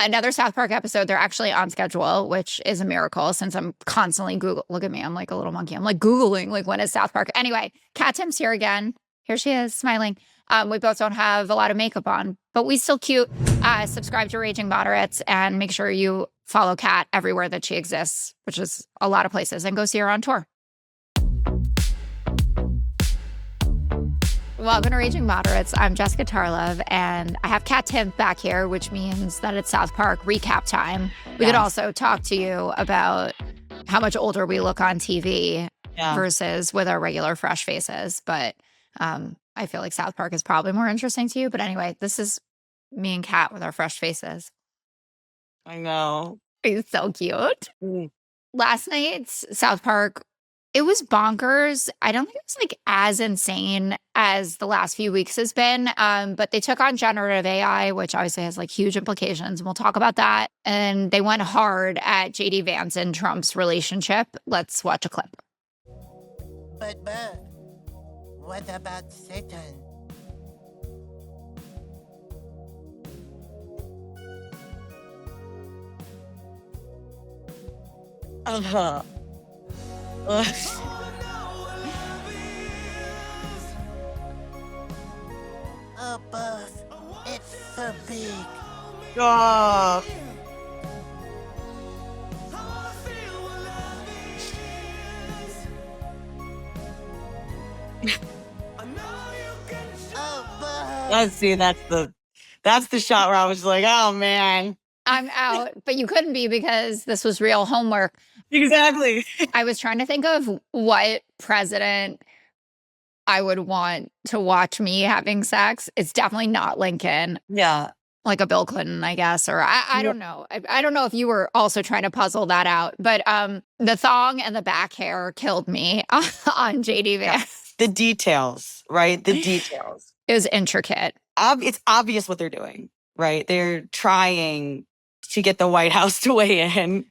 Another South Park episode. They're actually on schedule, which is a miracle since I'm constantly Google. Look at me. I'm like a little monkey. I'm like Googling, like, when is South Park? Anyway, Kat Timpf's here again. Here she is, smiling. We both don't have a lot of makeup on, but we still cute. Subscribe to Raging Moderates and make sure you follow Kat everywhere that she exists, which is a lot of places, and go see her on tour. Welcome to Raging Moderates. I'm Jessica Tarlov, and I have Kat Timpf back here, which means that it's South Park recap time. We could also talk to you about how much older we look on TV versus with our regular fresh faces. But I feel like South Park is probably more interesting to you. But anyway, this is me and Kat with our fresh faces. I know. He's so cute. Last night's South Park, it was bonkers. I don't think it was like as insane as the last few weeks has been. But they took on generative AI, which obviously has like huge implications. And we'll talk about that. And they went hard at JD Vance and Trump's relationship. Let's watch a clip. But what about Satan? Oh, Buff, it's so big. Oh. Oh, Buff. Let's see. That's the shot where I was like, oh man, I'm out. But you couldn't be because this was real homework. Exactly. I was trying to think of what president I would want to watch me having sex. It's definitely not Lincoln. Yeah. Like a Bill Clinton, I guess, or I don't know. I don't know if you were also trying to puzzle that out, but the thong and the back hair killed me on JD Vance. The details, right? The details. It was intricate. It's obvious what they're doing, right? They're trying to get the White House to weigh in.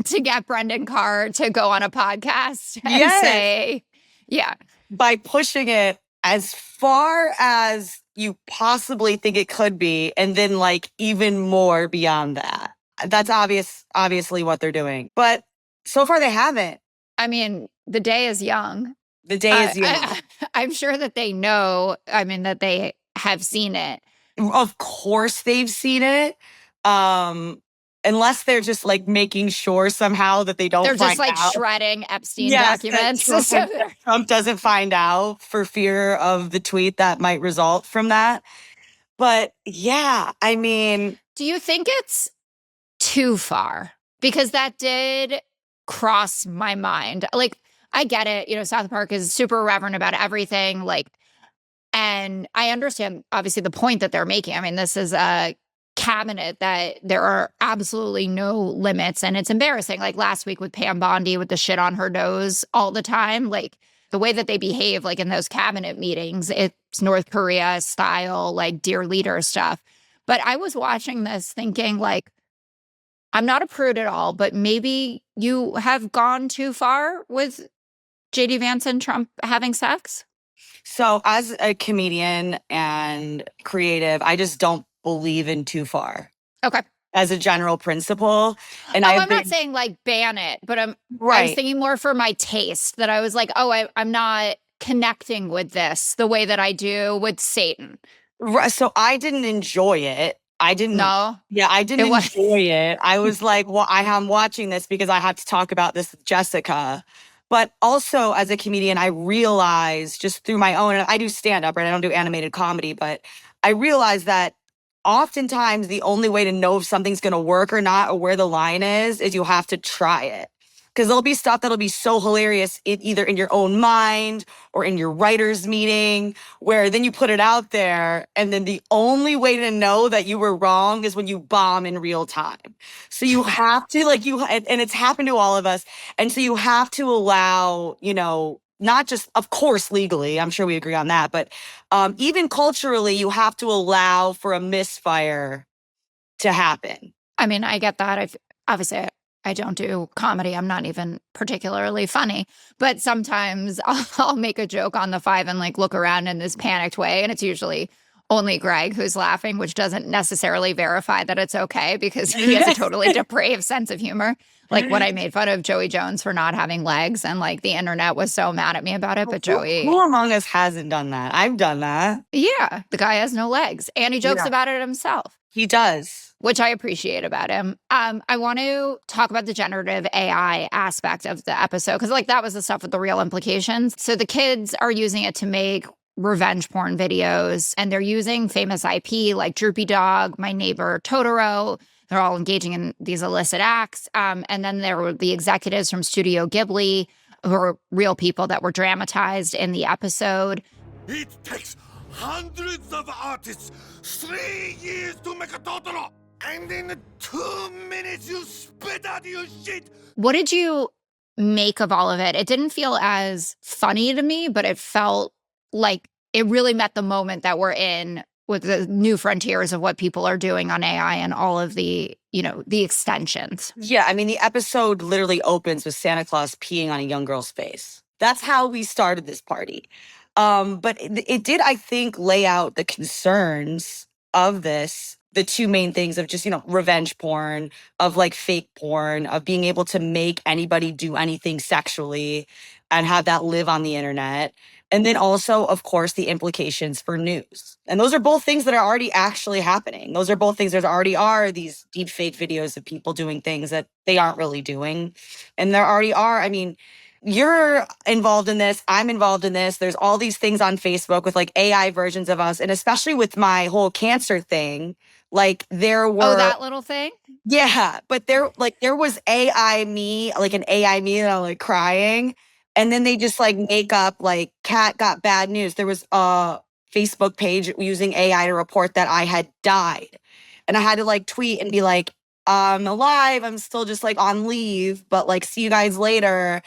To get Brendan Carr to go on a podcast and say, yeah. By pushing it as far as you possibly think it could be, and then like even more beyond that. That's obviously what they're doing. But so far they haven't. I mean, the day is young. The day is young. I'm sure that they know, that they have seen it. Of course they've seen it. Unless they're just like making sure somehow that they don't They're find just like out. shredding Epstein documents. Trump doesn't find out for fear of the tweet that might result from that. But yeah, I mean. Do you think it's too far? Because that did cross my mind. Like, I get it. South Park is super irreverent about everything. Like, and I understand obviously the point that they're making. I mean, this is a cabinet that there are absolutely no limits, and it's embarrassing. Like last week with Pam Bondi with the shit on her nose all the time, like the way that they behave, like in those cabinet meetings, it's North Korea style, like dear leader stuff. But I was watching this thinking like, I'm not a prude at all, but maybe you have gone too far with JD Vance and Trump having sex. So as a comedian and creative, I just don't believe in too far. Okay. As a general principle. And I'm not saying like ban it, but I was thinking more for my taste, that I was like, I'm not connecting with this the way that I do with Satan. Right. So I didn't enjoy it. I didn't. No. Yeah, I didn't enjoy it. I was like, well, I'm watching this because I have to talk about this with Jessica. But also as a comedian, I realized just through my own, and I do stand-up, right? I don't do animated comedy, but I realized that oftentimes the only way to know if something's going to work or not, or where the line is you have to try it. Because there'll be stuff that'll be so hilarious either in your own mind or in your writer's meeting, where then you put it out there, and then the only way to know that you were wrong is when you bomb in real time. So you have to, and it's happened to all of us. And so you have to allow, not just, of course, legally, I'm sure we agree on that, but even culturally, you have to allow for a misfire to happen. I mean, I get that. Obviously, I don't do comedy. I'm not even particularly funny, but sometimes I'll make a joke on the 5 and like look around in this panicked way, and it's usually only Greg who's laughing, which doesn't necessarily verify that it's okay because he has a totally depraved sense of humor. Like when I made fun of Joey Jones for not having legs and like the internet was so mad at me about it. But Joey, who among us hasn't done that? I've done that. yeah, the guy has no legs and he jokes about it himself. He does. Which I appreciate about him. I want to talk about the generative AI aspect of the episode because like that was the stuff with the real implications. So the kids are using it to make revenge porn videos and they're using famous IP like Droopy Dog, My Neighbor Totoro. They're all engaging in these illicit acts. And then there were the executives from Studio Ghibli who are real people that were dramatized in the episode. It takes hundreds of artists 3 years to make a Totoro. And in 2 minutes, you spit out your shit. What did you make of all of it? It didn't feel as funny to me, but it felt like it really met the moment that we're in with the new frontiers of what people are doing on AI and all of the, the extensions. Yeah, I mean, the episode literally opens with Santa Claus peeing on a young girl's face. That's how we started this party. But it did, I think, lay out the concerns of this. The two main things of just, revenge porn, of like fake porn, of being able to make anybody do anything sexually and have that live on the internet. And then also, of course, the implications for news. And those are both things that are already actually happening. Those are both things that already are these deep fake videos of people doing things that they aren't really doing. And there already are, I mean, you're involved in this. I'm involved in this. There's all these things on Facebook with like AI versions of us. And especially with my whole cancer thing, like there were... Oh, that little thing? Yeah. But there was AI me, like an AI me that I'm like crying. And then they just like make up like Kat got bad news. There was a Facebook page using AI to report that I had died. And I had to like tweet and be like, I'm alive. I'm still just like on leave, but like see you guys later.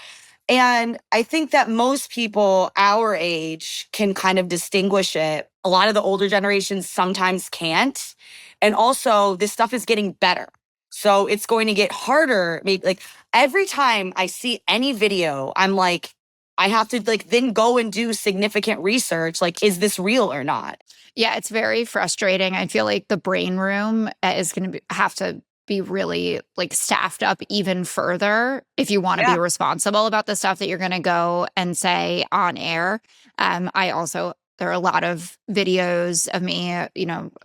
And I think that most people our age can kind of distinguish it. A lot of the older generations sometimes can't. And also, this stuff is getting better. So it's going to get harder. Maybe like every time I see any video, I'm like, I have to like then go and do significant research. Like, is this real or not? Yeah, it's very frustrating. I feel like the brain room is going to have to be really like staffed up even further if you want to be responsible about the stuff that you're going to go and say on air. There are a lot of videos of me,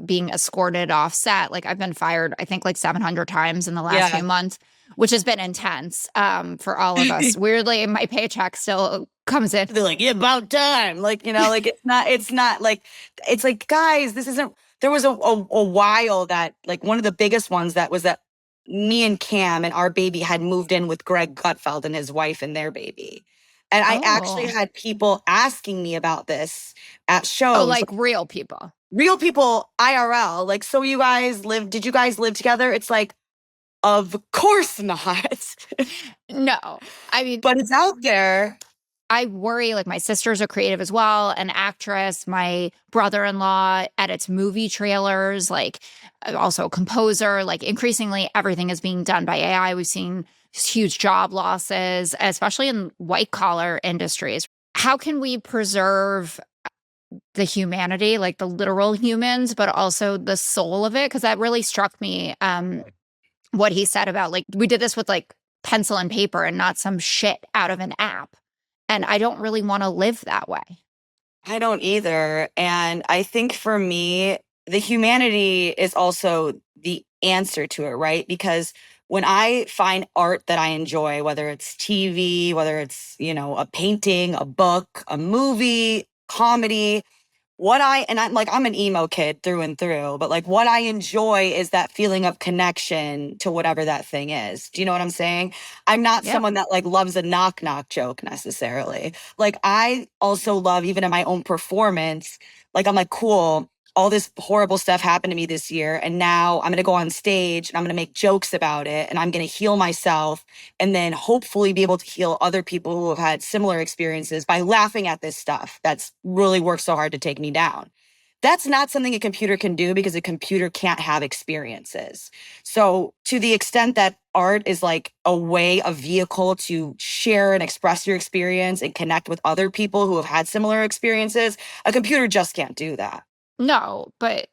being escorted off set. Like I've been fired, I think like 700 times in the last few months, which has been intense for all of us. Weirdly, my paycheck still comes in. They're like, yeah, about time. Like, like it's not like, it's like, guys, this isn't, there was a while that like one of the biggest ones that was that me and Cam and our baby had moved in with Greg Gutfeld and his wife and their baby. And I actually had people asking me about this at shows. Oh, like real people. Real people, IRL. Like, so did you guys live together? It's like, of course not. No. I mean. But it's out there. I worry, like my sister's a creative as well, an actress. My brother-in-law edits movie trailers, like also a composer. Like increasingly everything is being done by AI. We've seen huge job losses, especially in white-collar industries. How can we preserve the humanity, like the literal humans, but also the soul of it? Because that really struck me, what he said about, like, we did this with, like, pencil and paper and not some shit out of an app. And I don't really want to live that way. I don't either. And I think for me, the humanity is also the answer to it, right? Because when I find art that I enjoy, whether it's TV, whether it's, a painting, a book, a movie, comedy, I'm an emo kid through and through, but like what I enjoy is that feeling of connection to whatever that thing is. Do you know what I'm saying? I'm not someone that like loves a knock joke necessarily. Like I also love, even in my own performance, like I'm like, cool, all this horrible stuff happened to me this year. And now I'm going to go on stage and I'm going to make jokes about it. And I'm going to heal myself and then hopefully be able to heal other people who have had similar experiences by laughing at this stuff that's really worked so hard to take me down. That's not something a computer can do because a computer can't have experiences. So to the extent that art is like a way, a vehicle to share and express your experience and connect with other people who have had similar experiences, a computer just can't do that. No, but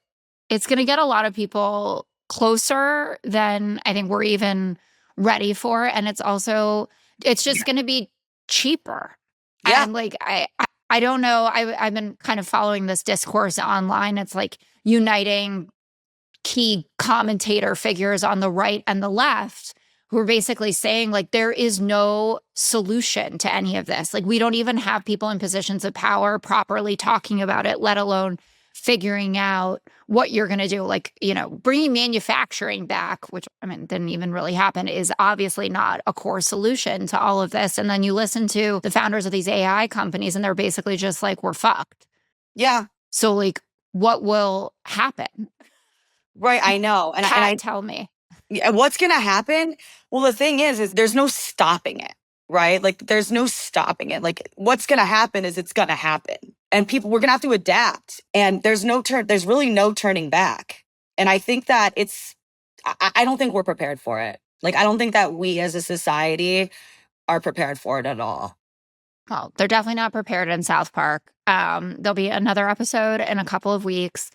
it's going to get a lot of people closer than I think we're even ready for. And it's just going to be cheaper. Yeah. And like, I don't know. I've been kind of following this discourse online. It's like uniting key commentator figures on the right and the left who are basically saying like there is no solution to any of this. Like we don't even have people in positions of power properly talking about it, let alone figuring out what you're going to do. Like, bringing manufacturing back, which I mean didn't even really happen, is obviously not a core solution to all of this. And then you listen to the founders of these AI companies and they're basically just like, we're fucked. Yeah. So like what will happen? Right. I know. And Kat, I tell me. what's going to happen? Well, the thing is there's no stopping it, right? Like there's no stopping it. Like what's going to happen is it's going to happen. And we're going to have to adapt. And there's really no turning back. And I think that I don't think we're prepared for it. Like, I don't think that we as a society are prepared for it at all. Well, they're definitely not prepared in South Park. There'll be another episode in a couple of weeks.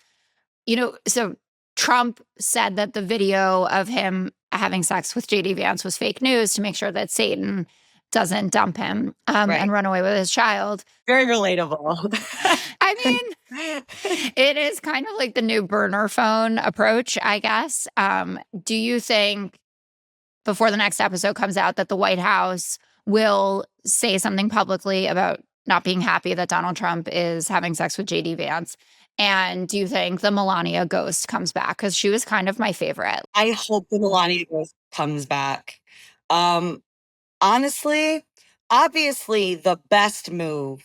So Trump said that the video of him having sex with JD Vance was fake news to make sure that Satan doesn't dump him and run away with his child. Very relatable. I mean, it is kind of like the new burner phone approach, I guess. Do you think before the next episode comes out that the White House will say something publicly about not being happy that Donald Trump is having sex with JD Vance? And do you think the Melania ghost comes back? Because she was kind of my favorite. I hope the Melania ghost comes back. Honestly, obviously, the best move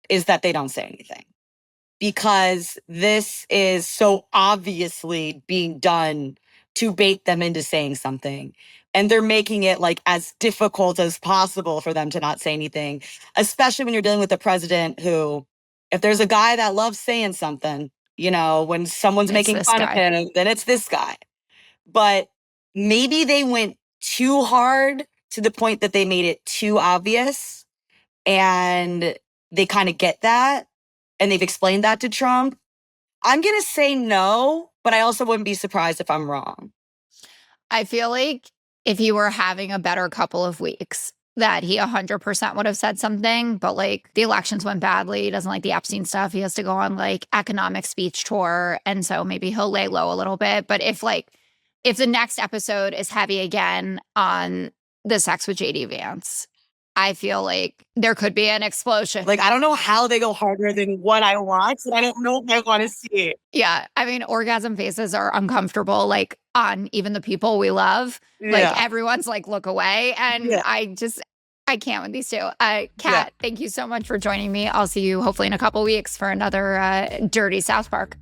is that they don't say anything, because this is so obviously being done to bait them into saying something. And they're making it like as difficult as possible for them to not say anything, especially when you're dealing with a president who, if there's a guy that loves saying something, when someone's making fun of him, then it's this guy. But maybe they went too hard to the point that they made it too obvious, and they kind of get that, and they've explained that to Trump. I'm going to say no, but I also wouldn't be surprised if I'm wrong. I feel like if he were having a better couple of weeks, that he 100% would have said something, but like the elections went badly. He doesn't like the Epstein stuff. He has to go on like economic speech tour. And so maybe he'll lay low a little bit. But if the next episode is heavy again on the sex with JD Vance, I feel like there could be an explosion. Like, I don't know how they go harder than what I watch, and I don't know if I want to see it. Yeah. I mean, orgasm faces are uncomfortable, like on even the people we love. Yeah. Like everyone's like, look away. And I can't with these two. Kat, thank you so much for joining me. I'll see you hopefully in a couple weeks for another dirty South Park.